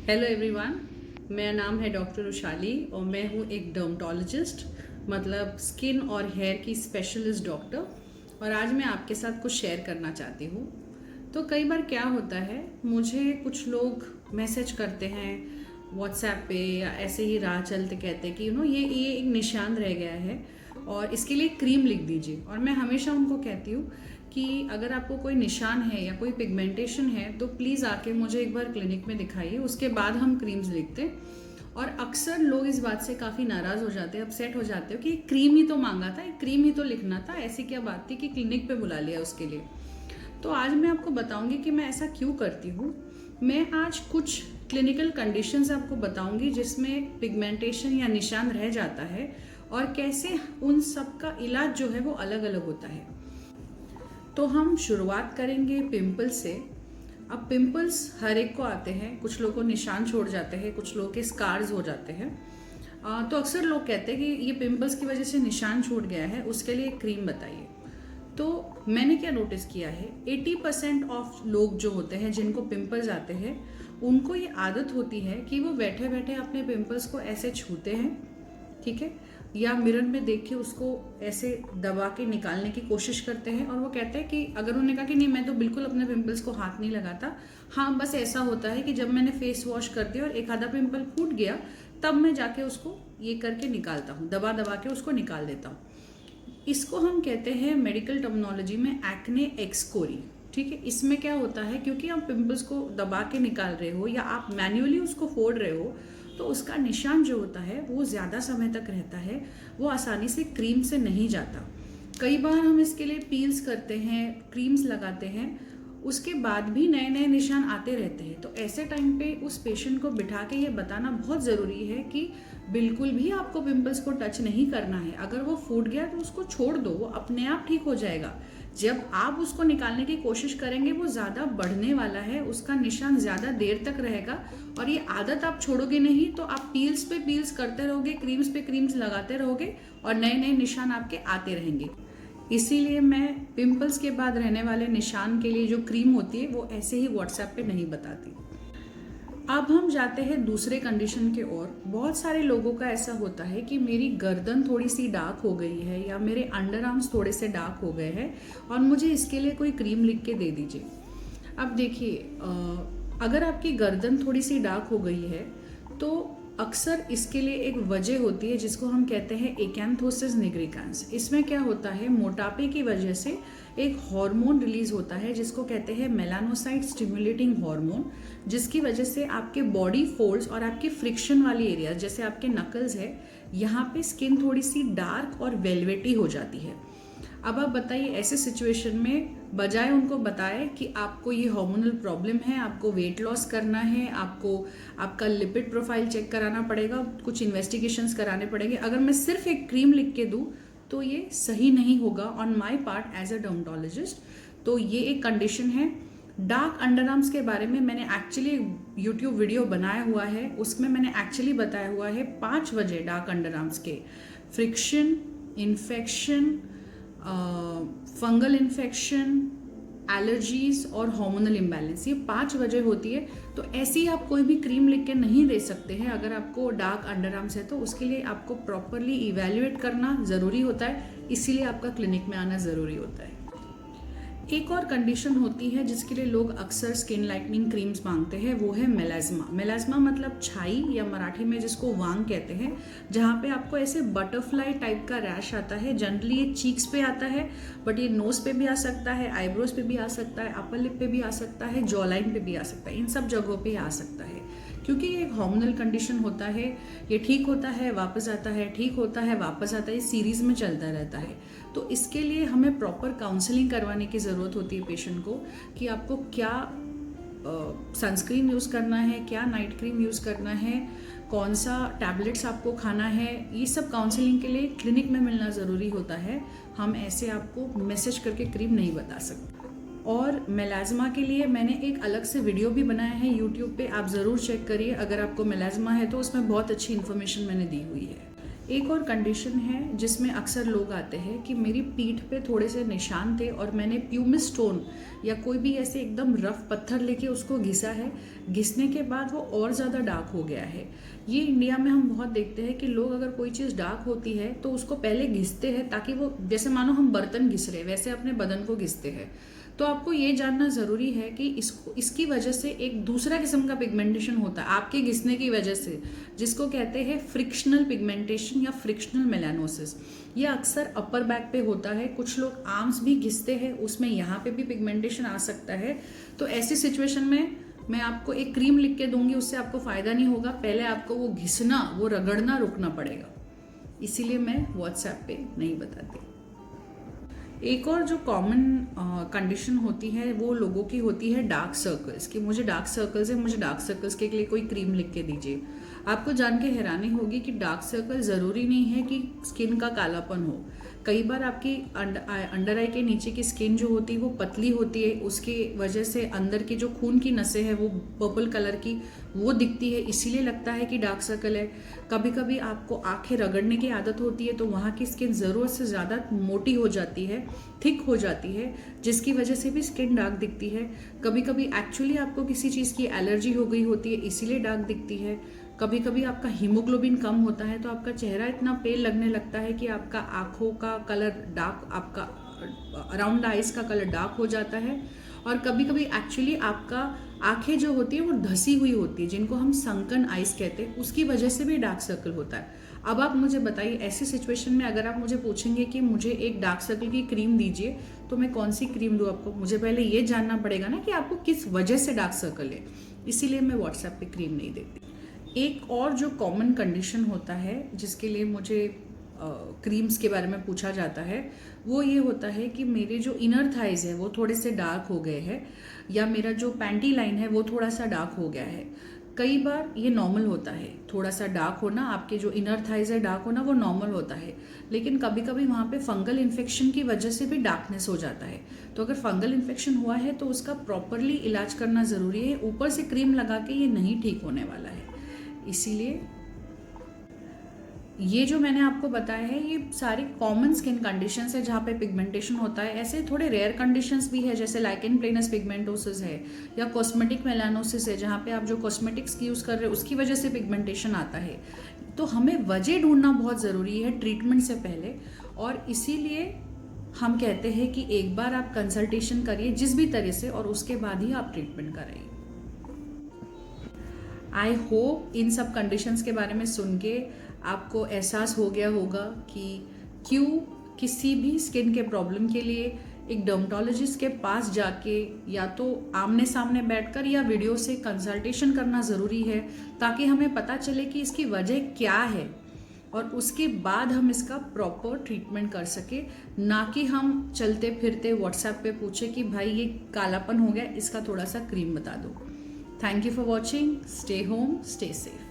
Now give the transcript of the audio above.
Hello everyone, मेरा नाम है डॉक्टर उशाली और मैं हूँ एक डर्मेटोलॉजिस्ट, मतलब स्किन और हेयर की स्पेशलिस्ट डॉक्टर। और आज मैं आपके साथ कुछ शेयर करना चाहती हूँ। तो कई बार क्या होता है, मुझे कुछ लोग मैसेज करते हैं व्हाट्सएप पे या ऐसे ही राह चलते कहते हैं कि ये एक निशान रह गया है और इसके लिए क्रीम लिख दीजिए। और मैं हमेशा उनको कहती हूँ कि अगर आपको कोई निशान है या कोई पिगमेंटेशन है तो प्लीज़ आके मुझे एक बार क्लिनिक में दिखाइए, उसके बाद हम क्रीम्स लिखते हैं। और अक्सर लोग इस बात से काफ़ी नाराज़ हो जाते हैं, अपसेट हो जाते हो कि क्रीम ही तो मांगा था, क्रीम ही तो लिखना था, ऐसी क्या बात थी कि क्लिनिक पे बुला लिया उसके लिए। तो आज मैं आपको बताऊंगी कि मैं ऐसा क्यों करती हूँ। मैं आज कुछ क्लिनिकल कंडीशंस आपको बताऊंगी जिसमें पिगमेंटेशन या निशान रह जाता है और कैसे उन सब का इलाज जो है वो अलग अलग होता है। तो हम शुरुआत करेंगे पिंपल से। अब पिंपल्स हर एक को आते हैं, कुछ लोगों को निशान छोड़ जाते हैं, कुछ लोगों के स्कार्स हो जाते हैं। तो अक्सर लोग कहते हैं कि ये पिंपल्स की वजह से निशान छूट गया है, उसके लिए क्रीम बताइए। तो मैंने क्या नोटिस किया है, 80% ऑफ लोग जो होते हैं जिनको पिंपल्स आते हैं उनको ये आदत होती है कि वो बैठे बैठे अपने पिंपल्स को ऐसे छूते हैं, ठीक है, या मिरर में देख के उसको ऐसे दबा के निकालने की कोशिश करते हैं। और वो कहते हैं कि अगर उन्होंने कहा कि नहीं मैं तो बिल्कुल अपने पिंपल्स को हाथ नहीं लगाता, हाँ बस ऐसा होता है कि जब मैंने फेस वॉश कर दिया और एक आधा पिंपल फूट गया तब मैं जाके उसको ये करके निकालता हूँ, दबा दबा के उसको निकाल देता हूँ। इसको हम कहते हैं मेडिकल टर्मिनोलॉजी में एक्ने एक्सकोरी, ठीक है। इसमें क्या होता है, क्योंकि आप पिंपल्स को दबा के निकाल रहे हो या आप मैन्युअली उसको फोड़ रहे हो तो उसका निशान जो होता है वो ज़्यादा समय तक रहता है, वो आसानी से क्रीम से नहीं जाता। कई बार हम इसके लिए पील्स करते हैं, क्रीम्स लगाते हैं, उसके बाद भी नए नए निशान आते रहते हैं। तो ऐसे टाइम पे उस पेशेंट को बिठा के ये बताना बहुत ज़रूरी है कि बिल्कुल भी आपको पिंपल्स को टच नहीं करना है। अगर वो फूट गया तो उसको छोड़ दो, वो अपने आप ठीक हो जाएगा। जब आप उसको निकालने की कोशिश करेंगे वो ज़्यादा बढ़ने वाला है, उसका निशान ज़्यादा देर तक रहेगा। और ये आदत आप छोड़ोगे नहीं तो आप पील्स पे पील्स करते रहोगे, क्रीम्स पे क्रीम्स लगाते रहोगे और नए नए निशान आपके आते रहेंगे। इसीलिए मैं पिंपल्स के बाद रहने वाले निशान के लिए जो क्रीम होती है वो ऐसे ही व्हाट्सएप पे नहीं बताती। अब हम जाते हैं दूसरे कंडीशन के ओर। बहुत सारे लोगों का ऐसा होता है कि मेरी गर्दन थोड़ी सी डार्क हो गई है या मेरे अंडर आर्म्स थोड़े से डार्क हो गए हैं और मुझे इसके लिए कोई क्रीम लिख के दे दीजिए। अब देखिए, अगर आपकी गर्दन थोड़ी सी डार्क हो गई है तो अक्सर इसके लिए एक वजह होती है जिसको हम कहते हैं एकैंथोसिस निग्रिकांस। इसमें क्या होता है, मोटापे की वजह से एक हार्मोन रिलीज होता है जिसको कहते हैं मेलानोसाइट स्टिमुलेटिंग हार्मोन, जिसकी वजह से आपके बॉडी फोल्ड्स और आपके फ्रिक्शन वाली एरिया जैसे आपके नकल्स है यहाँ पे स्किन थोड़ी सी डार्क और वेलवेटी हो जाती है। अब आप बताइए, ऐसे सिचुएशन में बजाय उनको बताए कि आपको ये हार्मोनल प्रॉब्लम है, आपको वेट लॉस करना है, आपको आपका लिपिड प्रोफाइल चेक कराना पड़ेगा, कुछ इन्वेस्टिगेशंस कराने पड़ेंगे, अगर मैं सिर्फ एक क्रीम लिख के दूँ तो ये सही नहीं होगा on my part as a dermatologist. तो ये एक कंडीशन है। डार्क अंडर आर्म्स के बारे में मैंने एक्चुअली यूट्यूब वीडियो बनाया हुआ है, उसमें मैंने एक्चुअली बताया हुआ है 5 वजह डार्क अंडर आर्म्स के: friction, infection, fungal infection, allergies और हार्मोनल इम्बैलेंस। ये 5 वजह होती है। तो ऐसी आप कोई भी क्रीम लिख के नहीं दे सकते हैं। अगर आपको डार्क अंडर आर्म्स है तो उसके लिए आपको प्रॉपरली इवैल्यूएट करना ज़रूरी होता है, इसीलिए आपका क्लिनिक में आना ज़रूरी होता है। एक और कंडीशन होती है जिसके लिए लोग अक्सर स्किन लाइटनिंग क्रीम्स मांगते हैं, वो है मेलाज्मा। मेलाज्मा मतलब छाई या मराठी में जिसको वांग कहते हैं, जहाँ पे आपको ऐसे बटरफ्लाई टाइप का रैश आता है। जनरली ये चीक्स पे आता है, बट ये नोज पे भी आ सकता है, आईब्रोज पे भी आ सकता है, अपर लिप पे भी आ सकता है, जॉ लाइन पे भी आ सकता है, इन सब जगहों पे आ सकता है। क्योंकि ये एक हार्मोनल कंडीशन होता है, ये ठीक होता है वापस आता है, ठीक होता है वापस आता है, ये सीरीज में चलता रहता है। तो इसके लिए हमें प्रॉपर काउंसलिंग करवाने की ज़रूरत होती है पेशेंट को कि आपको क्या सनस्क्रीन यूज़ करना है, क्या नाइट क्रीम यूज़ करना है, कौन सा टैबलेट्स आपको खाना है। ये सब काउंसलिंग के लिए क्लिनिक में मिलना ज़रूरी होता है। हम ऐसे आपको मैसेज करके क्रीम नहीं बता सकते। और मेलाज्मा के लिए मैंने एक अलग से वीडियो भी बनाया है यूट्यूब पे, आप ज़रूर चेक करिए। अगर आपको मेलाज्मा है तो उसमें बहुत अच्छी इन्फॉर्मेशन मैंने दी हुई है। एक और कंडीशन है जिसमें अक्सर लोग आते हैं कि मेरी पीठ पे थोड़े से निशान थे और मैंने प्यूमिस स्टोन या कोई भी ऐसे एकदम रफ पत्थर लेके उसको घिसा है, घिसने के बाद वो और ज़्यादा डार्क हो गया है। ये इंडिया में हम बहुत देखते हैं कि लोग अगर कोई चीज़ डार्क होती है तो उसको पहले घिसते हैं ताकि वो, जैसे मानो हम बर्तन घिस रहे वैसे अपने बदन को घिसते हैं। तो आपको ये जानना ज़रूरी है कि इसकी वजह से एक दूसरा किस्म का पिगमेंटेशन होता है आपके घिसने की वजह से, जिसको कहते हैं फ्रिक्शनल पिगमेंटेशन या फ्रिक्शनल मेलानोसिस। ये अक्सर अपर बैक पे होता है, कुछ लोग आर्म्स भी घिसते हैं, उसमें यहाँ पे भी पिगमेंटेशन आ सकता है। तो ऐसी सिचुएशन में मैं आपको एक क्रीम लिख के दूंगी, उससे आपको फ़ायदा नहीं होगा, पहले आपको वो घिसना, वो रगड़ना रुकना पड़ेगा। इसीलिए मैं व्हाट्सएप पे नहीं बताती। एक और जो कॉमन कंडीशन होती है वो लोगों की होती है डार्क सर्कल्स, कि मुझे डार्क सर्कल्स है, मुझे डार्क सर्कल्स के लिए कोई क्रीम लिख के दीजिए। आपको जान के हैरानी होगी कि डार्क सर्कल ज़रूरी नहीं है कि स्किन का कालापन हो। कई बार आपकी अंडर आई के नीचे की स्किन जो होती है वो पतली होती है, उसकी वजह से अंदर की जो खून की नसें हैं वो पर्पल कलर की वो दिखती है, इसीलिए लगता है कि डार्क सर्कल है। कभी कभी आपको आंखें रगड़ने की आदत होती है तो वहाँ की स्किन ज़रूरत से ज़्यादा मोटी हो जाती है, थिक हो जाती है, जिसकी वजह से भी स्किन डार्क दिखती है। कभी कभी एक्चुअली आपको किसी चीज़ की एलर्जी हो गई होती है इसीलिए डार्क दिखती है। कभी कभी आपका हीमोग्लोबिन कम होता है तो आपका चेहरा इतना पेल लगने लगता है कि आपका आँखों का कलर डार्क, आपका अराउंड आइज का कलर डार्क हो जाता है। और कभी कभी एक्चुअली आपका आंखें जो होती है वो धसी हुई होती है, जिनको हम संकन आइज कहते हैं, उसकी वजह से भी डार्क सर्कल होता है। अब आप मुझे बताइए, ऐसी सिचुएशन में अगर आप मुझे पूछेंगे कि मुझे एक डार्क सर्कल की क्रीम दीजिए तो मैं कौन सी क्रीम दूँ आपको, मुझे पहले ये जानना पड़ेगा ना कि आपको किस वजह से डार्क सर्कल है, इसीलिए मैं व्हाट्सएप पे क्रीम नहीं देती। एक और जो कॉमन कंडीशन होता है जिसके लिए मुझे क्रीम्स के बारे में पूछा जाता है वो ये होता है कि मेरे जो इनर थाइज है वो थोड़े से डार्क हो गए हैं, या मेरा जो पैंटी लाइन है वो थोड़ा सा डार्क हो गया है। कई बार ये नॉर्मल होता है, थोड़ा सा डार्क होना, आपके जो इनर थाइज है डार्क होना वो नॉर्मल होता है, लेकिन कभी कभी वहाँ पे फंगल इन्फेक्शन की वजह से भी डार्कनेस हो जाता है। तो अगर फंगल इन्फेक्शन हुआ है तो उसका प्रॉपरली इलाज करना ज़रूरी है, ऊपर से क्रीम लगा के ये नहीं ठीक होने वाला है। इसीलिए ये जो मैंने आपको बताया है ये सारी कॉमन स्किन कंडीशंस है जहाँ पे पिगमेंटेशन होता है। ऐसे थोड़े रेयर कंडीशंस भी है जैसे लाइकेन प्लेनस पिगमेंटोसिस है या कॉस्मेटिक मेलानोसिस है, जहाँ पे आप जो कॉस्मेटिक्स यूज़ कर रहे हो उसकी वजह से पिगमेंटेशन आता है। तो हमें वजह ढूंढना बहुत ज़रूरी है ट्रीटमेंट से पहले, और इसीलिए हम कहते हैं कि एक बार आप कंसल्टेशन करिए जिस भी तरह से, और उसके बाद ही आप ट्रीटमेंट कराइए। आई होप इन सब कंडीशंस के बारे में सुन के आपको एहसास हो गया होगा कि क्यों किसी भी स्किन के प्रॉब्लम के लिए एक डर्मेटोलॉजिस्ट के पास जाके या तो आमने सामने बैठकर या वीडियो से कंसल्टेशन करना ज़रूरी है, ताकि हमें पता चले कि इसकी वजह क्या है और उसके बाद हम इसका प्रॉपर ट्रीटमेंट कर सके, ना कि हम चलते फिरते व्हाट्सएप पे पूछे कि भाई ये कालापन हो गया, इसका थोड़ा सा क्रीम बता दो। Thank you for watching. Stay home, stay safe.